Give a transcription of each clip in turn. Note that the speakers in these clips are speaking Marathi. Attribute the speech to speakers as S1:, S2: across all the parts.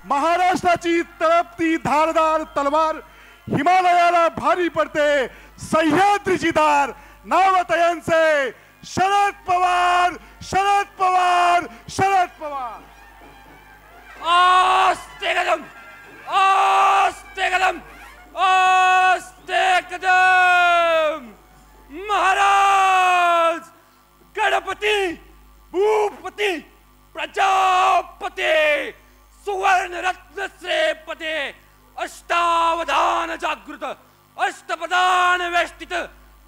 S1: महाराष्ट्राची तळपती धारदार तलवार हिमालयाला भारी पडते, सह्याद्रीची धार नावतयांचे शरद पवार, शरद पवार, शरद पवार.
S2: आस्ते कदम, आस्ते कदम, आस्ते कदम. महाराज गणपती भूपती प्रजापती सुवर्ण रत्न श्रेपते अष्टावधान जागृत अष्टप्रधान वेष्टित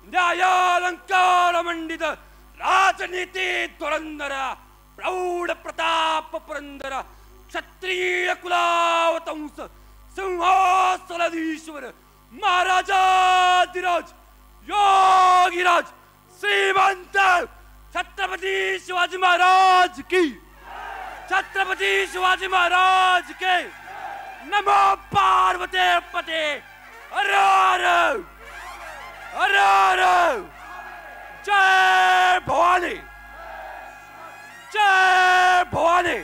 S2: न्यायालंकार मंडित राजनीती धुरंधर प्रौढ प्रताप पुरंदर क्षत्रिय कुलावतंस सिंहासनाधीश्वर महाराजाधिराज योगीराज श्रीमंत छत्रपति शिवाजी महाराज की, छत्रपति शिवाजी महाराज के. नमो पार्वती पते. हर हर हर हर. जय भवानी, जय भवानी.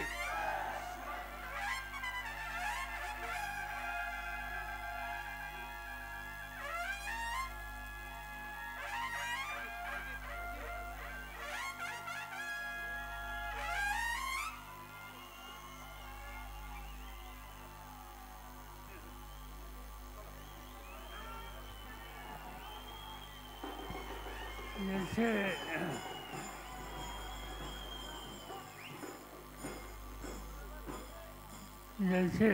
S3: जैसे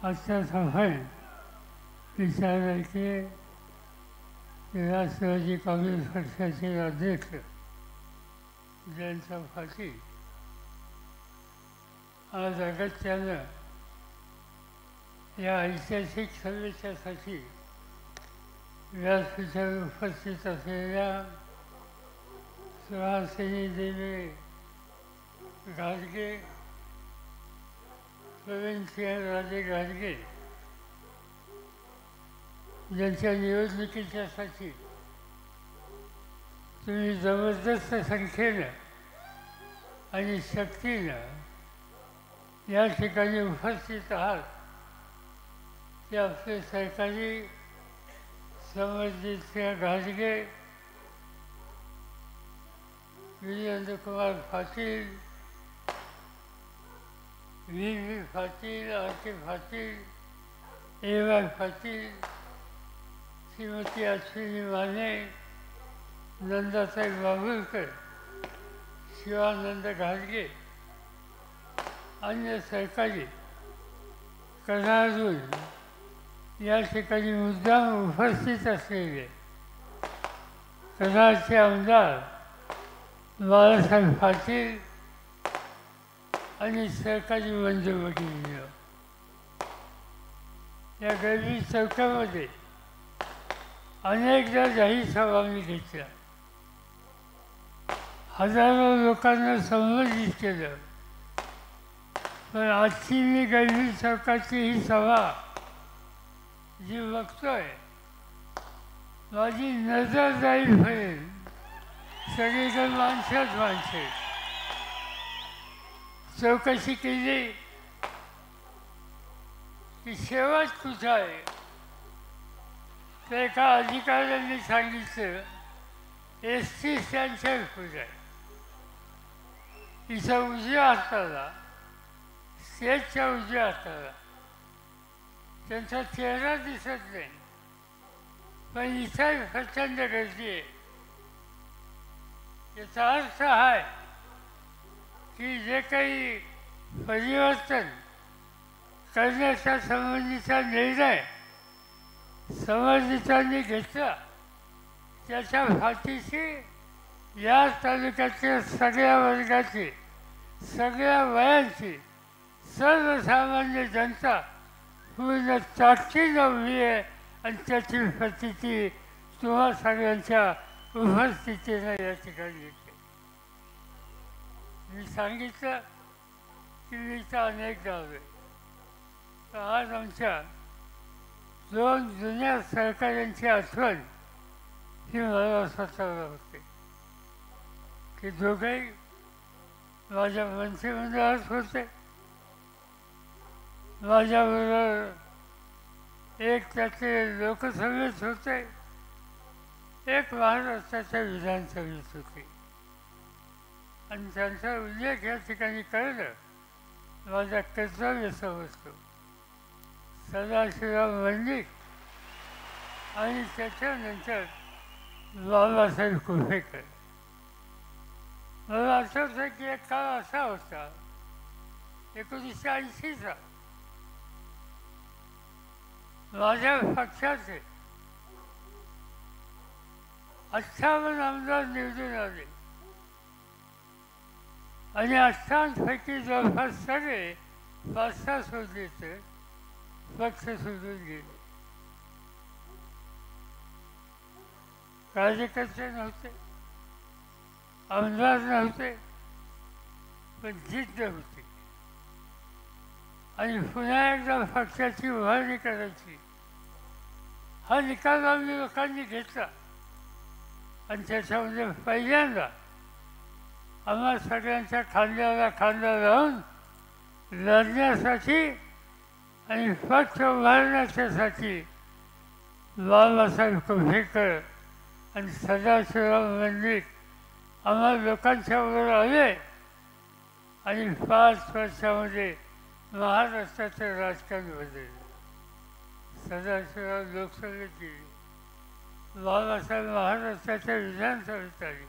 S3: अच्छा समय विचार के राष्ट्रवादी काँग्रेस पक्षाचे अध्यक्ष जयंत पाटील आज अगत्यानं या ऐतिहासिक सभेच्यासाठी व्यासपीठावर उपस्थित असलेल्या सुहासिनी देवी घाटगे, प्रवीणसिंह राजे घाटगे यांच्या निवडणुकीच्यासाठी तुम्ही जबरदस्त संख्येनं आणि शक्तीनं या ठिकाणी उपस्थित आहात, ते आपले सरकारी समरजितसिंह घाटगे, वीरेंद्र कुमार पाटील, व्ही पाटील, आर के पाटील, ए.वाय. पाटील, श्रीमती अश्विनी माने, नंदाताई बाबुलकर, शिवानंद घाटगे, अन्य सरकारी कणातून या ठिकाणी मुद्दाम उपस्थित असलेले कराडचे आमदार बाळासाहेब पाटील आणि सरकारी मंजुवकील या गर्दी चौकामध्ये अनेकदा जाहीर सभा मी घेतल्या, हजारो लोकांना संबोधित केलं, पण आजची मी गर्दी चौकाची ही सभा जी बघतोय, माझी नजर जाईपर्यंत सगळीकडे माणसंच माणसे. चौकशी केली की शेवट कुठं आहे, तर एका अधिकाऱ्यांनी सांगितलं एस.टी. स्टँडच्या पुढे आहे. इथं उजव्या हाताला, स्टेजच्या उजव्या हाताला त्यांचा चेहरा दिसत नाही, पण इथं प्रचंड गर्दी आहे. याचा अर्थ आहे की जे काही परिवर्तन करण्याच्या संबंधीचा निर्णय समर्जितांनी घेतला, त्याच्या पाठीशी या तालुक्याच्या सगळ्या वर्गाची, सगळ्या वयांची, सर्वसामान्य जनता पूर्ण ताकदीनं उभी आहे आणि त्याची प्रचिती तुम्हा सगळ्यांच्या उपस्थितीनं या ठिकाणी येते. मी सांगितलं की मी इथं अनेकदा आलोय, तर आज आमच्या दोन जुन्या सहकाऱ्यांची आठवण ही मला स्वतःला होते की दोघेही माझ्या मंत्रिमंडळात होते. माझ्याबरोबर एक त्याचे लोकसभेत होते, एक महाराष्ट्राच्या विधानसभेत होते. आणि त्यांचा उल्लेख या ठिकाणी कळलं माझा कर्तव्य समजतो. सदाशिवराव मंडिक आणि त्याच्यानंतर बाबासाहेब कुंभेकर. मला आठवतं की एक काळ असा होता 1980चा, माझ्या पक्षाचे 58 आमदार निवडून आले आणि 58 जवळपास सगळे 5-6 सोडले पक्ष सोडून गेले. कार्यकर्ते नव्हते, आमदार नव्हते, पण जिद्द होती. आणि पुन्हा एकदा पक्षाची उभारणी करायची हा निकाल आम्ही लोकांनी घेतला. आणि त्याच्यामध्ये पहिल्यांदा आम्हा सगळ्यांच्या खांद्याला खांदा लावून लढण्यासाठी आणि पक्ष उभारण्याच्यासाठी बाबासाहेब कुंभेकर आणि सदाशिवराव मंडिक आम्हा लोकांच्या बरोबर आले आणि 5 वर्षामध्ये महाराष्ट्राचं राजकारण बदललं. सदाशिवराव लोकसभेत गेले, बाबासाहेब महाराष्ट्राच्या विधानसभेत आले,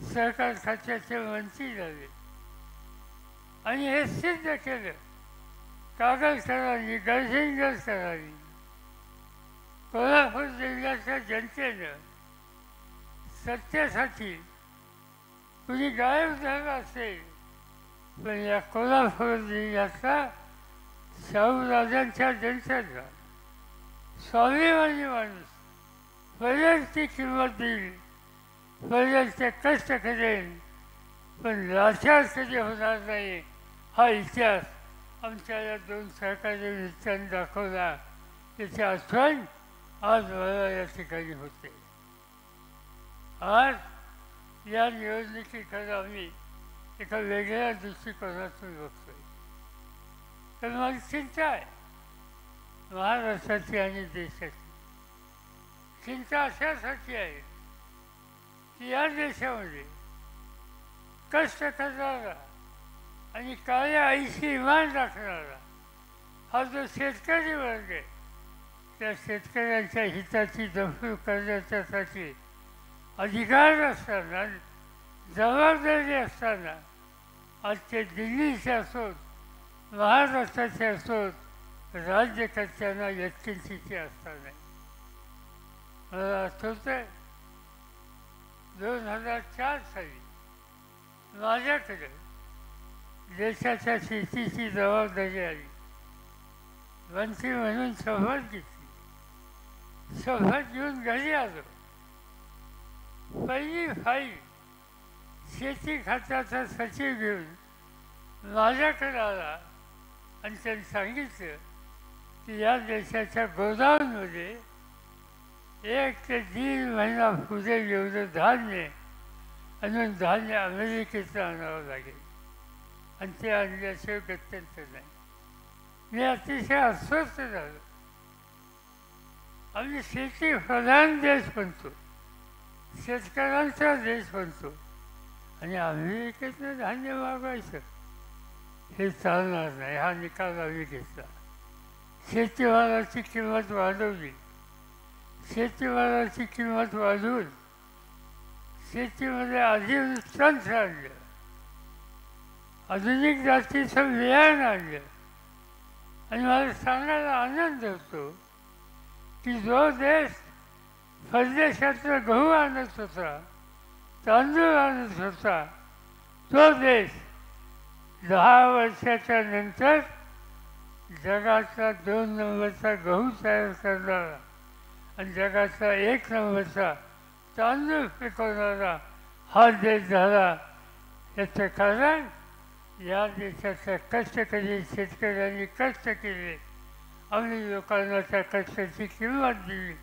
S3: सहकार खात्याचे मंत्री झाले आणि हे सिद्ध केलं कागलकरांनी, गडहिंग्लजकरांनी. कोल्हापूर जिल्ह्याच्या जनतेनं सत्तेसाठी कुणी गायब झालं असेल, पण या कोल्हापूर जिल्ह्यातला शाहूराजांच्या जनतेला स्वाभिमानी माणूस बरेच ती किंमत देईल, बरेच ते कष्ट करेल, पण लाचार कधी होणार नाही हा इतिहास आमच्या या 2 सहकारी नेत्यांनी दाखवला. त्याची आठवण आज मला या ठिकाणी होते. आज या निवडणुकीकडे आम्ही एका वेगळ्या दृष्टिकोनातून बघतोय. तर माझी चिंता आहे महाराष्ट्राची आणि देशाची. चिंता अशासाठी आहे की या देशामध्ये कष्ट करणारा आणि काळ्या आईशी इमान राखणारा हा जो शेतकरी वर्ग आहे, त्या शेतकऱ्यांच्या हिताची जपणूक करण्याच्यासाठी अधिकार असताना, जबाबदारी असताना आज ते दिल्लीचे असोत, महाराष्ट्राचे असोत, राज्यकर्त्यांना यत्किंचित असताना. मला आठवतंय 2004 साली माझ्याकडे देशाच्या शेतीची जबाबदारी आली. मंत्री म्हणून शपथ घेतली. शपथ घेऊन घरी आलो. पहिली फाईल शेती खात्याचा सचिव घेऊन माझ्याकडे आला आणि त्यांनी सांगितलं की या देशाच्या गोदाममध्ये 1 ते 1.5 महिना पुढे एवढं धान्य आणून धान्य अमेरिकेचं आणावं लागेल आणि ते आणल्याशिवाय गत्यंतर नाही. मी अतिशय अस्वस्थ झालो. आम्ही शेती प्रधान देश म्हणतो, शेतकऱ्यांचा देश म्हणतो आणि अमेरिकेतनं धान्य मागवायचं हे चालणार नाही. हा निकाल आम्ही घेतला. शेतीमालाची किंमत वाढवली. शेतीमालाची किंमत वाढवून शेतीमध्ये आधुनिक तंत्र आणलं, आधुनिक जातीचं बियाणं आणलं. आणि मला सांगायला आनंद होतो की जो देश परदेशातला गहू आणत होता, तांदूळ आणत होता, तो देश 10 वर्षाच्या नंतर जगाचा 2 नंबरचा गहू तयार करणारा आणि जगाचा 1 नंबरचा तांदूळ पिकवणारा हा देश झाला. याचं कारण या देशाच्या कष्टकरी शेतकऱ्यांनी कष्ट केले, आम्ही लोकांना त्या कष्टाची किंमत दिली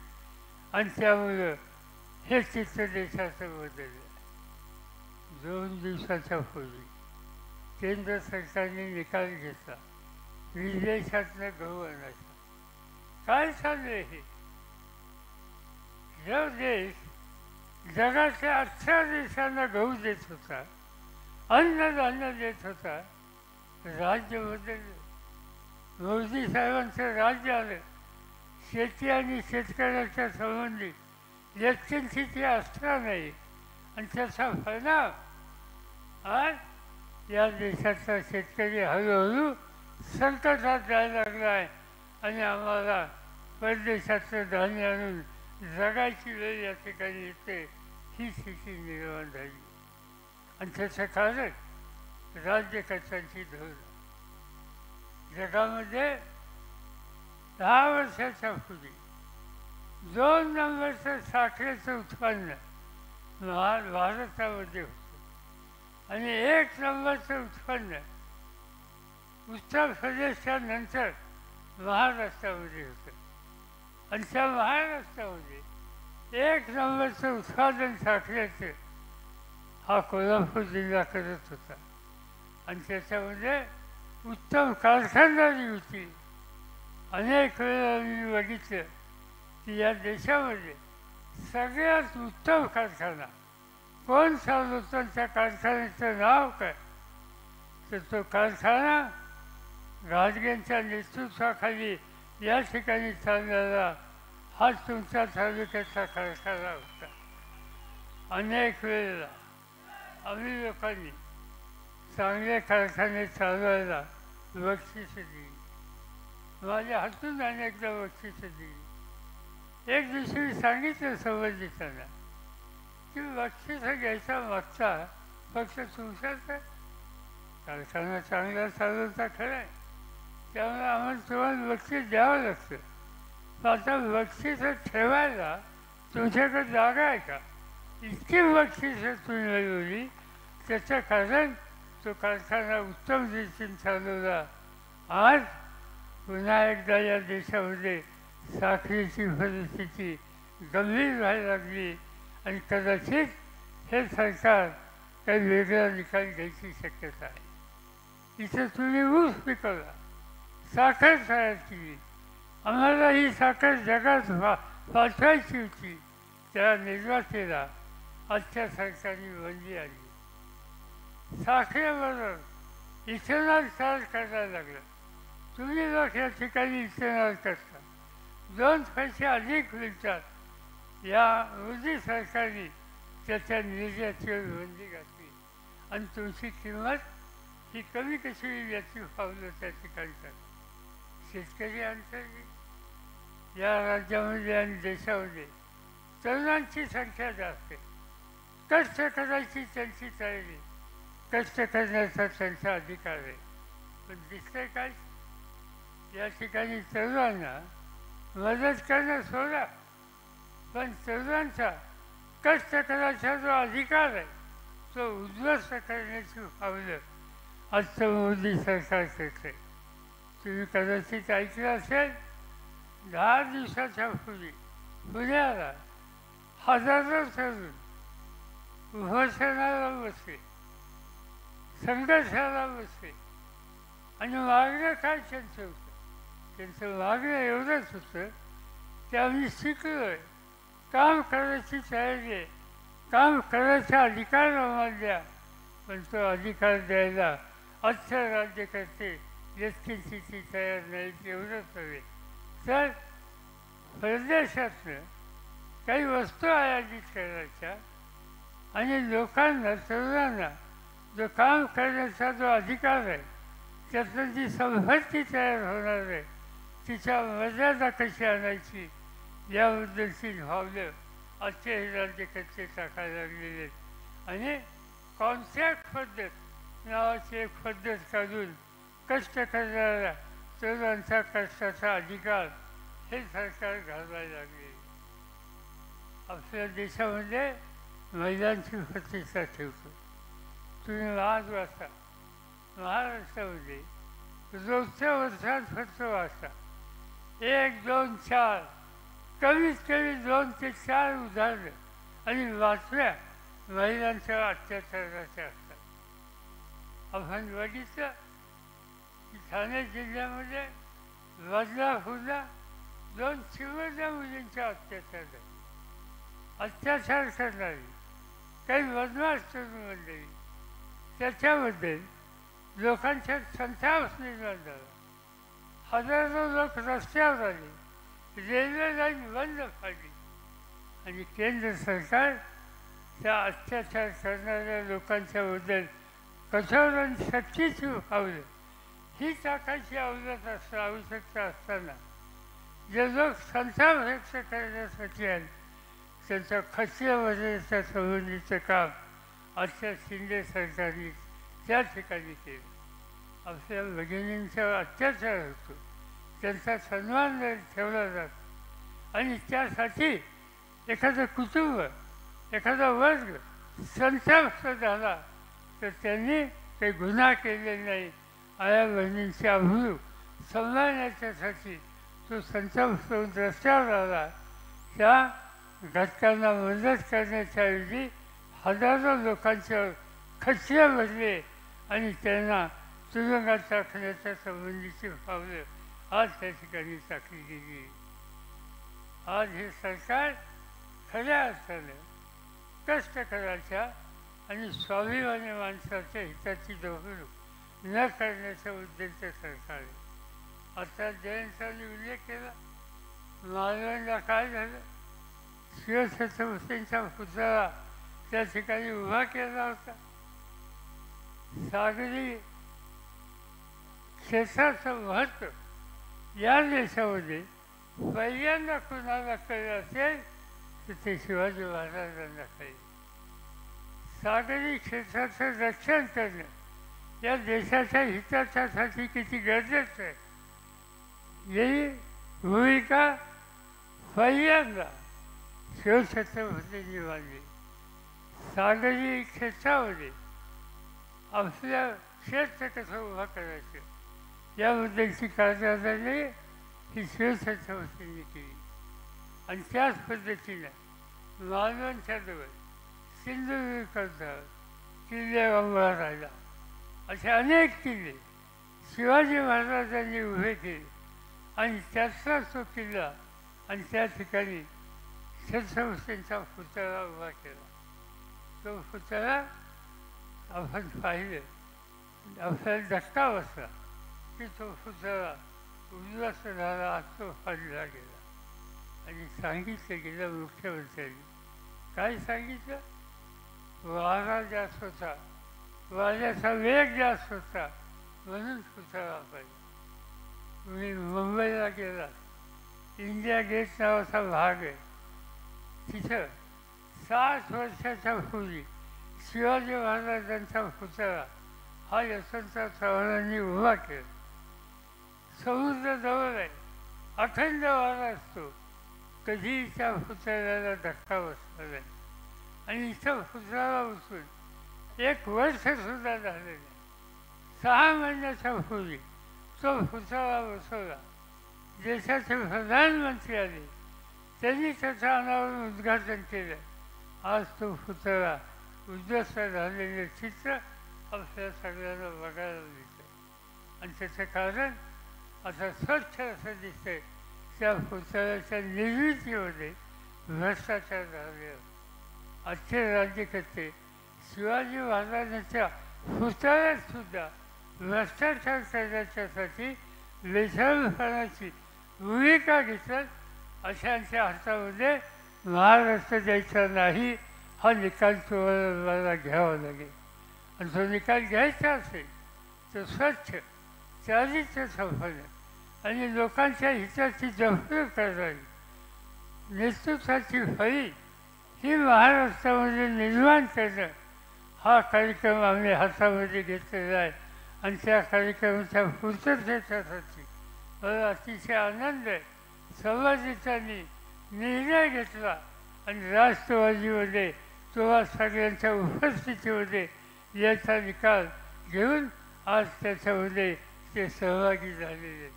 S3: आणि त्यामुळं हे चित्र देशाचं बदललं. 2 दिवसाच्या पूर्वी केंद्र सरकारने निकाल घेतला. विदेशातनं गहू आणायचा. काय चाललंय हे? जो देश जगाच्या 18 देशांना गहू देत होता, अन्नधान्य देत होता, राज्य बदललं. मोदी साहेबांचं राज्य आलं. शेती आणि शेतकऱ्याच्या संबंधित व्यक्तींची आस्था नाही आणि त्याचा परिणाम आज या देशाचा शेतकरी हळूहळू संकटात जायला लागला आहे आणि आम्हाला परदेशाचं धान्य आणून जगायची वेळ या ठिकाणी येते. ही स्थिती निर्माण झाली आणि त्याचं कारण राज्यकर्त्यांची धोरण. जगामध्ये 10 वर्षाच्या पूर्वी 2 नंबरचं साखरेचं उत्पन्न भारतामध्ये होतं आणि 1 नंबरचं उत्पन्न उत्तर प्रदेशच्या नंतर महाराष्ट्रामध्ये होतं आणि त्या महाराष्ट्रामध्ये 1 नंबरचं उत्पादन साखरेचं हा कोल्हापूर जिल्हा करत होता आणि त्याच्यामध्ये उत्तम कारखानदारी होती. अनेक वेळा मी बघितलं की या देशामध्ये सगळ्यात उत्तम कारखाना कोण चालवतो, त्या कारखान्याचं नाव काय, तर तो कारखाना गाडगेंच्या नेतृत्वाखाली या ठिकाणी चालणारा हा तुमच्या तालुक्याचा कारखाना होता. अनेक वेळेला आम्ही लोकांनी चांगले कारखाने चालवायला बक्षिसं दिली. माझ्या हातून अनेकदा बक्षिसं दिली. एक दिवशी मी सांगितलं संबंधितांना की बक्षिसं घ्यायचा मागचा फक्त तुमचाच आहे. कारखाना चांगला चालवता खरं आहे, त्यामुळे आम्हाला तुम्हाला बक्षीस द्यावं लागतं. पण आता बक्षिसं ठेवायला तुमच्याकडे जागा आहे का? इतकी बक्षिसं तुम्ही मिळवली, त्याचं कारण तो कारखाना उत्तम रीतीने चालवला. आज पुन्हा एकदा या देशामध्ये साखरेची परिस्थिती गंभीर व्हायला लागली आणि कदाचित हे सरकार काही वेगळा निकाल घ्यायची शक्यता आहे. इथं तुम्ही ऊस पिकवला, साखर तयार केली, आम्हाला ही साखर जगात पाठवायची होती, त्या निर्यातीला आजच्या सरकारने बंदी आली. साखरेबरोबर इथेनॉल तयार करायला लागलं. तुम्ही लोक या ठिकाणी इथेनॉल करता, 2 पैसे अधिक मिळतात. या मोदी सरकारने त्याच्या निर्यातीवर बंदी घातली आणि तुमची किंमत ही कमी कशी होईल याची पावलं त्या ठिकाणी करतात. शेतकरी अंतर्गत या राज्यामध्ये आणि देशामध्ये तरुणांची संख्या जास्त आहे. कष्ट करायची त्यांची तयारी, कष्ट करण्याचा त्यांचा अधिकार आहे. पण दिसतंय काय, या ठिकाणी तरुणांना मदत करणं सोडा, पण तरुणांचा कष्ट करायचा जो अधिकार आहे तो उद्ध्वस्त करण्याची पावलं आजचं मोदी सरकार करते. तुम्ही कदाचित ऐकलं असेल, 10 दिवसाच्या पूर्वी पुण्याला हजारो तरुण उपोषणाला बसले, संघर्षाला बसले आणि मागणं काय त्यांचं होतं? त्यांचं मागणं एवढंच होतं की आम्ही शिकलो आहे, काम करायची तयारी आहे, काम करायचा अधिकार आम्हाला द्या, पण तो अधिकार द्यायला आजच्या राज्यकर्ते व्यक्तींची तयार नाहीत. एवढंच हवे तर परदेशातनं काही वस्तू आयातीत करायच्या आणि लोकांना, तरुणांना जो काम करण्याचा जो अधिकार आहे त्यातनं जी संपत्ती तयार होणार आहे तिच्या मर्यादा कशी आणायची याबद्दलची भावलं आजचे हे राज्यकर्ते टाकायला लागलेले आहेत. आणि कॉन्ट्रॅक्ट पद्धत नावाची एक पद्धत काढून कष्ट करणाऱ्या तरुणांचा कष्टाचा अधिकार हे सरकार घालवायला लागले. आपल्या देशामध्ये महिलांची प्रतिष्ठा ठेवतो. तुम्ही आज वाचता महाराष्ट्रामध्ये रोजच्या वर्षात फक्त वाचता 1, 2, 4 कमीत कमी 2 ते 4 उदाहरणं आणि बातम्या महिलांच्या अत्याचाराच्या असतात. आपण बघितलं की ठाणे जिल्ह्यामध्ये बदलापूरला 2 श्रीमंत मुलींच्या अत्याचार झाले. अत्याचार करणारी काही बदमाश तरुण मंडळी, त्याच्याबद्दल लोकांच्यात संताप निर्माण झाला. हजारो लोक रस्त्यावर आले, रेल्वे लाईन बंद पाडली आणि केंद्र सरकार त्या अत्याचार करणाऱ्या लोकांच्या बद्दल कठोर आणि सक्तीची पावलं ही टाकायची आवश्यकता असताना जे लोक संताप व्यक्त करण्यासाठी आले त्यांच्या खचल्यामध्ये संबंधीचं काम आजच्या शिंदे सरकारने त्या ठिकाणी केलं. आपल्या भगिनींचा अत्याचार होतो, त्यांचा सन्मान ठेवला जातो आणि त्यासाठी एखादं कुटुंब, एखादा वर्ग संताप झाला तर त्यांनी काही गुन्हा केलेला नाही. आया बहिणींची अब्रू सांभाळण्याच्यासाठी तो संताप रस्त्यावर आला. त्या घटकांना मदत करण्याच्या ऐवजी हजारो लोकांच्यावर खटले बसले आणि त्यांना तुरुंगात टाकण्याच्या संबंधीची पावलं आज त्या ठिकाणी टाकली गेली. आज हे सरकार खऱ्या अर्थानं कष्टकराच्या आणि स्वाभिमानी माणसाच्या हिताची दोहरून न करण्याच्या उद्देशाचं सरकार आहे. आता जयंतांनी उल्लेख केला, मालवणला काय झालं, शिवछत्रपतींचा पुतळा त्या ठिकाणी उभा केला होता. सागरी क्षेत्राचं महत्त्व या देशामध्ये पहिल्यांदा कुणाला कळलं असेल तर ते शिवाजी महाराजांना कळले. सागरी क्षेत्राचं रक्षण करणं या देशाच्या हिताच्यासाठी किती गरजेचं आहे ही भूमिका पहिल्यांदा शिवछत्रपतींनी मांडली. सागरी क्षेत्रामध्ये आपल्या क्षेत्र कसं उभा करायचं याबद्दलची कार्यवाही ही शिवछत्रपतींनी केली आणि त्याच पद्धतीनं मालवणच्या जवळ सिंधुदुर्गात किल्ले अंबा राहिला असे अनेक किल्ले शिवाजी महाराजांनी उभे केले आणि त्याचा तो किल्ला आणि त्या ठिकाणी छत्रपतींचा पुतळा उभा केला. तो पुतळा आपण पाहिलं, आपल्याला धक्का बसला की तो पुतळा उद्ध्वस्त झाला, तो फाडला गेला. आणि सांगितलं गेलं मुख्यमंत्र्यांनी, काय सांगितलं, वारा जास्त होता, वाऱ्याचा वेग जास्त होता म्हणून पुतळा पाहिजे. तुम्ही मुंबईला गेला, इंडिया गेट नावाचा भाग आहे, तिथं 60 वर्षाच्या पूर्वी शिवाजी महाराजांचा पुतळा हा यशवंतराव चव्हाणांनी उभा केला. समुद्र जवळ आहे, अखंड वारा असतो, कधीही त्या पुतळ्याला धक्का बसला नाही. आणि इथं पुतळा बसून 1 वर्षसुद्धा झालं नाही. 6 महिन्याच्या पूर्वी तो पुतळा बसवला. देशाचे प्रधानमंत्री आले, त्यांनी त्याचं अनावरण उद्घाटन केलं. आज तो पुतळा उद्ध्वस्त झालेले चित्र आपल्या सगळ्यांना बघायला मिळतं आणि त्याचं कारण आता स्वच्छ असं दिसतंय त्या पुतळ्याच्या निर्मितीमध्ये भ्रष्टाचार झाले. आजचे राज्यकर्ते शिवाजी महाराजांच्या पुतळ्यात सुद्धा भ्रष्टाचार करण्याच्यासाठी बेशरमपणाची भूमिका घेतात. अशांच्या हातामध्ये महाराष्ट्र द्यायचा नाही हा निकाल तुम्हाला घ्यावा लागेल. आणि तो निकाल घ्यायचा असेल तर स्वच्छ, चारित्र्य संपन्न आणि लोकांच्या हिताची जपणूक करणारी नेतृत्वाची फळी ही महाराष्ट्रामध्ये निर्माण करणं हा कार्यक्रम आम्ही हातामध्ये घेतलेला आहे. आणि त्या कार्यक्रमाच्या पूर्ततेसाठी मला अतिशय आनंद आहे. संबंधितांनी निर्णय घेतला आणि राष्ट्रवादीमध्ये तुम्हा सगळ्यांच्या उपस्थितीमध्ये याचा निकाल घेऊन आज त्याच्यामध्ये ते सहभागी झालेले.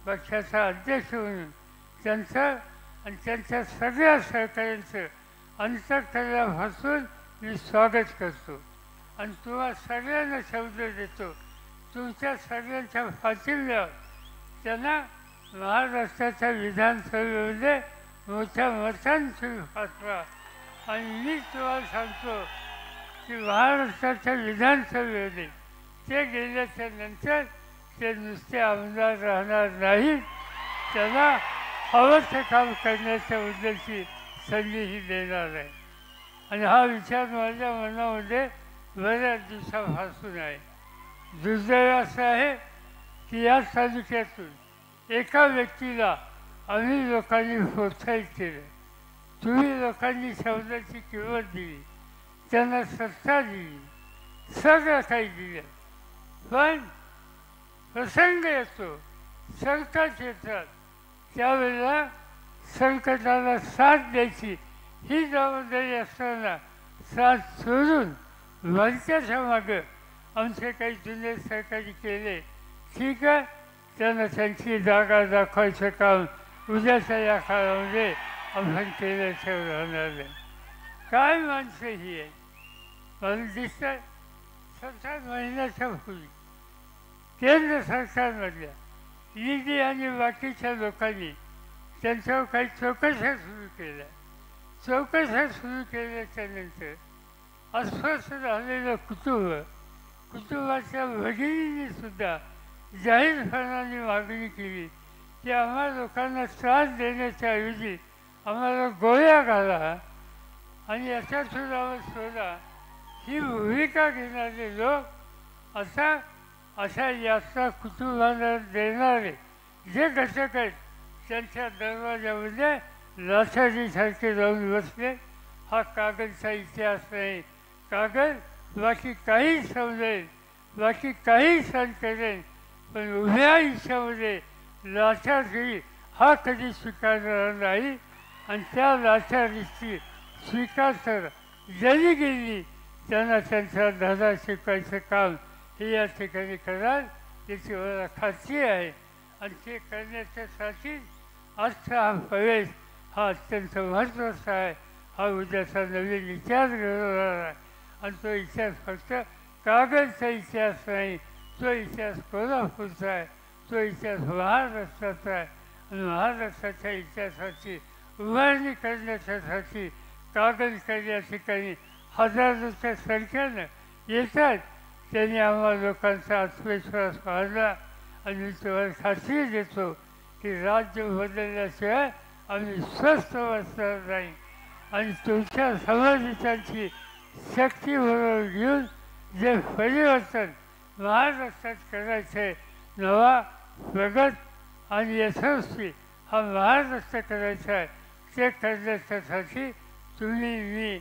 S3: पक्षाचा अध्यक्ष म्हणून त्यांचं आणि त्यांच्या सगळ्या सहकाऱ्यांचं अंतःकरणापासून मी स्वागत करतो आणि तुम्हा सगळ्यांना शब्द देतो, तुमच्या सगळ्यांच्या पाठिंब्यावर त्यांना महाराष्ट्राच्या विधानसभेमध्ये मोठ्या मतांची पाठवा. आणि मी तुम्हाला सांगतो की महाराष्ट्राच्या विधानसभेमध्ये ते गेल्याच्या नंतर ते नुसते आमदार राहणार नाहीत, त्यांना हवं ते काम करण्याच्या उद्देशी संधीही देणार आहे. आणि हा विचार माझ्या मनामध्ये बऱ्याच दिवसापासून आहे. दुर्दैव असं आहे की या तालुक्यातून एका व्यक्तीला आम्ही लोकांनी प्रोत्साहित केलं. तुम्ही लोकांनी शब्दाची किंमत दिली, त्यांना सत्ता दिली, सगळं काही दिलं. पण प्रसंग येतो, संकट येतात, त्यावेळेला संकटाला साथ द्यायची ही जबाबदारी असताना साथ सोडून वरच्याच्या मागं आमचे काही जुने सहकारी केले, ठीक आहे, त्यांना त्यांची जागा दाखवायचं काम उद्याच्या या काळामध्ये आपण केल्याशिवाय राहणार नाही. काय माणसं ही आहे. मला दिसतं 7 महिन्याच्या पूर्वी केंद्र सरकारमधल्या ईडी आणि बाकीच्या लोकांनी त्यांच्यावर काही चौकशा सुरू केल्या. चौकशा सुरू केल्याच्या नंतर अस्वस्थ झालेलं कुटुंबाच्या भगिनींनी सुद्धा जाहीरपणाने मागणी केली की आम्हा लोकांना त्रास देण्याच्या ऐवजी आम्हाला गोळ्या घाला आणि याच्यातून आम्हाला सोडा. ही भूमिका घेणारे लोक आता अशा यात्रा कुटुंबाला देणारे जे घटक आहेत त्यांच्या दरवाजामध्ये लाचारीसारखे जाऊन बसले. हा कागदचा इतिहास नाही. कागद बाकी काही समजेल, बाकी काही सहन करेल, पण उभ्या आयुष्यामध्ये लाचारी हा कधी स्वीकारणार नाही. आणि त्या लाचारीची स्वीकार तर ज्यांनी गेली त्यांना त्यांचा धडा शिकवायचं काम हे या ठिकाणी कराल याची मला खात्री आहे. आणि ते करण्याच्यासाठी आजचा हा प्रवेश हा अत्यंत महत्त्वाचा आहे. हा उद्याचा नवीन इतिहास घडवणार आहे. आणि तो इतिहास फक्त कागदचा इतिहास नाही, तो इतिहास कोल्हापूरचा आहे, तो इतिहास महाराष्ट्राचा आहे. आणि महाराष्ट्राच्या इतिहासाची उभारणी करण्यासाठी कागदकर या ठिकाणी हजारोच्या संख्येनं येतात. त्यांनी आम्हा लोकांचा आत्मविश्वास वाढला. आणि मी तुम्हाला खात्री देतो की राज्य बदलल्याशिवाय आम्ही स्वस्थ बसणार नाही. आणि तुमच्या समाजाची शक्ती बरोबर घेऊन जे परिवर्तन महाराष्ट्रात करायचे, नवा प्रगत आणि यशस्वी हा महाराष्ट्र करायचा आहे, ते करण्यासाठी तुम्ही, मी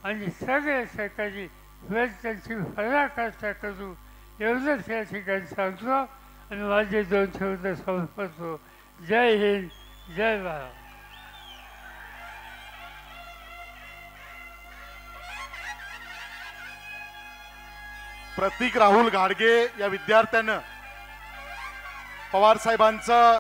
S3: आणि सगळे सहकारी त्यांची पराकाष्ठा करू एवढंच या ठिकाणी सांगतो. आणि माझे 2 शब्द संपवतो. जय हिंद, जय भारत.
S1: प्रतीक राहुल घाडगे या विद्यार्थ्यानं पवार साहेबांचं